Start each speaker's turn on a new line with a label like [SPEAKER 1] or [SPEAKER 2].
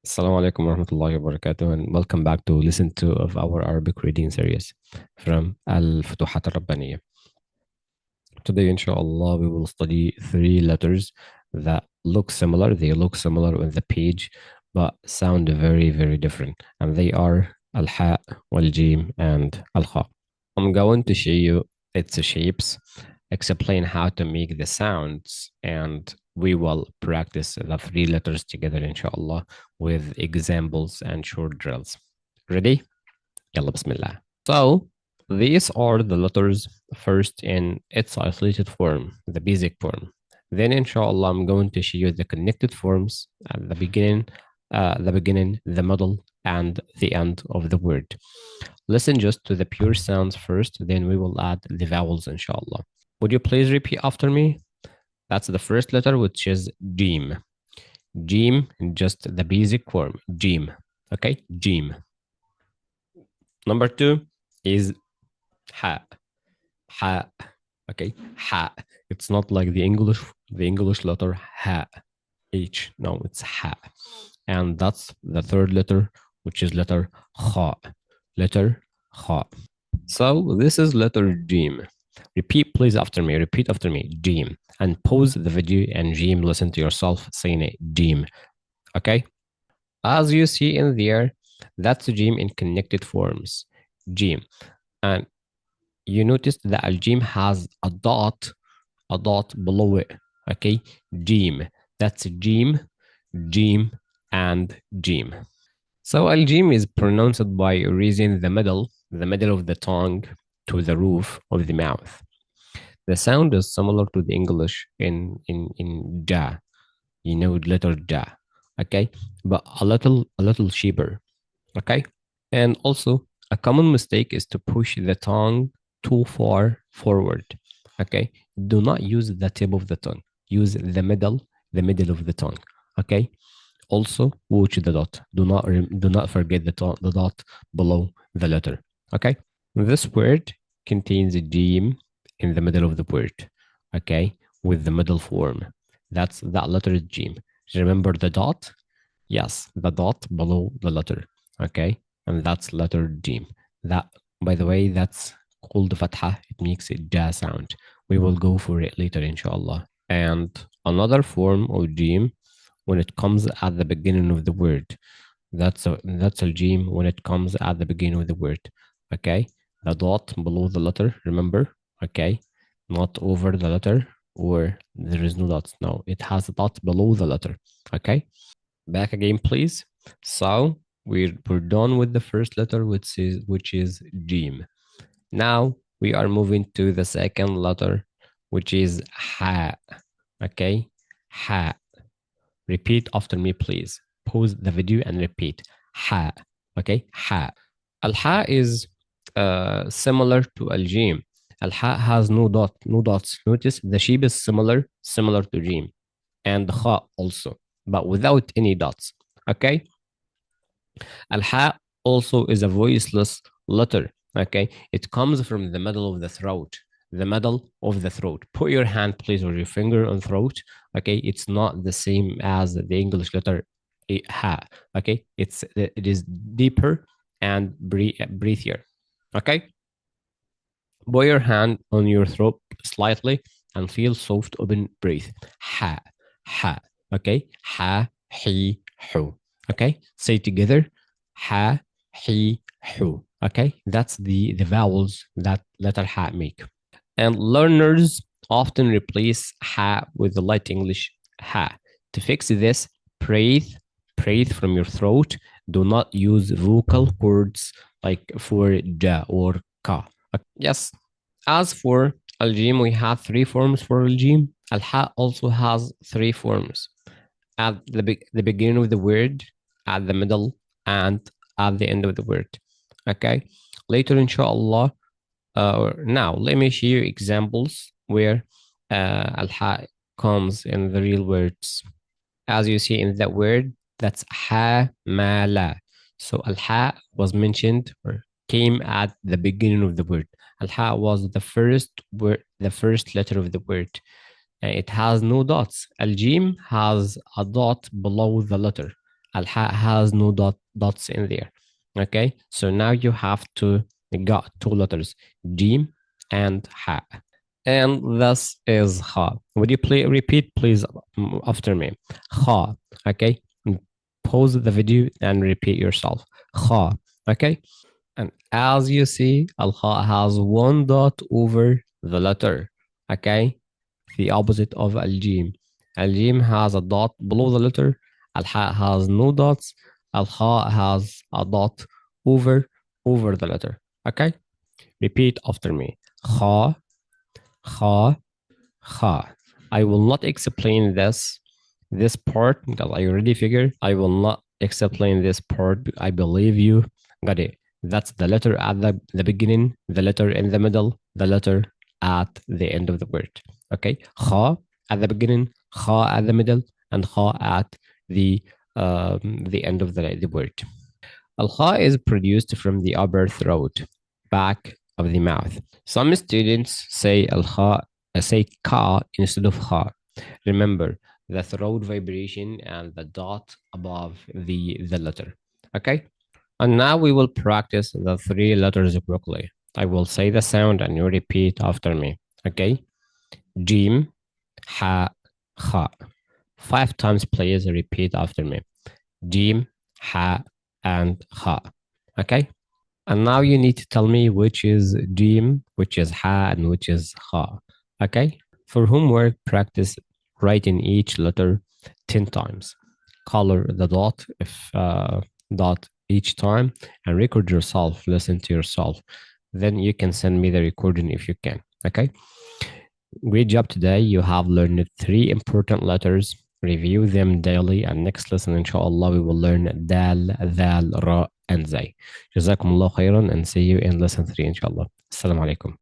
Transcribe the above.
[SPEAKER 1] Assalamu alaikum warahmatullahi wabarakatuh, and welcome back to listen to of our Arabic reading series from Al-Futuhat Al-Rabbaniyah. Today, inshallah, we will study three letters that look similar. They look similar on the page, but sound very, very different. And they are Al-Ha, Wal-Jim, and Al-Kha. I'm going to show you its shapes, explain how to make the sounds, and we will practice the three letters together, inshallah, with examples and short drills. Ready? Yalla bismillah. So, these are the letters first in its isolated form, the basic form. Then, inshallah, I'm going to show you the connected forms at the beginning, the middle, and the end of the word. Listen just to the pure sounds first, then we will add the vowels, inshallah. Would you please repeat after me? That's the first letter, which is Jeem. Jeem, just the basic form, Jeem. Okay, Jeem. Number two is Ha. Ha. Okay, Ha. It's not like the English letter Ha. H. No, it's Ha. And that's the third letter, which is letter Khaa. Letter Khaa. So this is letter Jeem. Repeat, please, after me. Repeat after me. Jeem. And pause the video and Jeem, listen to yourself saying it. Jeem. Okay? As you see in there, that's Jeem in connected forms. Jeem. And you notice that Al-Jeem has a dot below it. Okay? Jeem. That's Jeem, Jeem, and Jeem. So Al-Jeem is pronounced by raising the middle of the tongue to the roof of the mouth. The sound is similar to the English in ja, letter ja, okay, but a little cheaper, okay. And also, a common mistake is to push the tongue too far forward, okay. Do not use the tip of the tongue. Use the middle of the tongue, okay. Also, watch the dot. Do not forget the dot below the letter, okay. This word contains a Jeem in the middle of the word, okay, with the middle form. That letter is Jeem. Remember the dot? Yes, the dot below the letter, okay, and that's letter Jeem. That, by the way, that's called Fatha. It makes a Ja sound. We will go for it later, inshallah. And another form of Jeem when it comes at the beginning of the word. That's a Jeem when it comes at the beginning of the word, okay. The dot below the letter, remember, okay, not over the letter, or there is no dots. No, it has a dot below the letter, okay. Back again, please. So we're done with the first letter, which is Jeem. Now we are moving to the second letter, which is Ha. Okay, Ha. Repeat after me, please. Pause the video and repeat. Ha. Okay, Ha. Al-Ha is similar to Al-Jim. Al-Ha has no dots. Notice the shape is similar to Jim, and Kha also, but without any dots. Okay. Al-Ha also is a voiceless letter. Okay, it comes from the middle of the throat. The middle of the throat. Put your hand, please, or your finger on throat. Okay, it's not the same as the English letter Ha. Okay, it is deeper and breathier. Okay, put your hand on your throat slightly and feel soft open breath. Ha, ha. Okay, ha, he, hu. Okay, say together. Ha, he, hu. Okay, that's the vowels that letter ha make. And learners often replace ha with the light English ha. To fix this, breathe from your throat. Do not use vocal cords like for ja or ka. Yes. As for Al-Jim, we have three forms for Al-Jim. Al-Ha also has three forms. At the beginning of the word, at the middle, and at the end of the word. Okay. Later, inshallah. Now, let me show you examples where Al-Ha comes in the real words. As you see in that word, that's Ha Ma La. So Al-Ha was mentioned or came at the beginning of the word. Al-Ha was the first word, the first letter of the word. It has no dots. Al-Jim has a dot below the letter. Al-ha has no dots in there. Okay, so now you have to got two letters, Jeem and Ha. And this is Khaa. Would you repeat, please, after me? Khaa. Okay, pause the video and repeat yourself. Khaa. Okay, and as you see, Al-Khaa has one dot over the letter. Okay, the opposite of Al-Jim. Al-Jim has a dot below the letter. Al-Ha has no dots. Al-Kha has a dot over the letter. Okay? Repeat after me. Kha, kha, kha. I will not explain this part because I already figured. I will not explain this part. I believe you got it. That's the letter at the beginning, the letter in the middle, the letter at the end of the word. Okay, kha at the beginning, kha at the middle, and kha at the end of the word. Al kha is produced from the upper throat, back of the mouth. Some students say al kha, say ka instead of kha. Remember the throat vibration and the dot above the letter. Okay, and now we will practice the three letters quickly. I will say the sound and you repeat after me. Okay, Jeem, Ha, Kha. 5 times, please repeat after me. Jeem, Ha, and Kha. Okay? And now you need to tell me which is Jeem, which is Ha, and which is Kha. Okay? For homework, practice writing each letter 10 times. Color the dot if dot each time and record yourself, listen to yourself. Then you can send me the recording if you can. Okay? Great job today. You have learned 3 important letters. Review them daily, and next lesson, inshallah, we will learn dal, dal, ra, and zay. جزاكم الله خيرا, and see you in lesson 3, inshallah. Assalamu alaikum.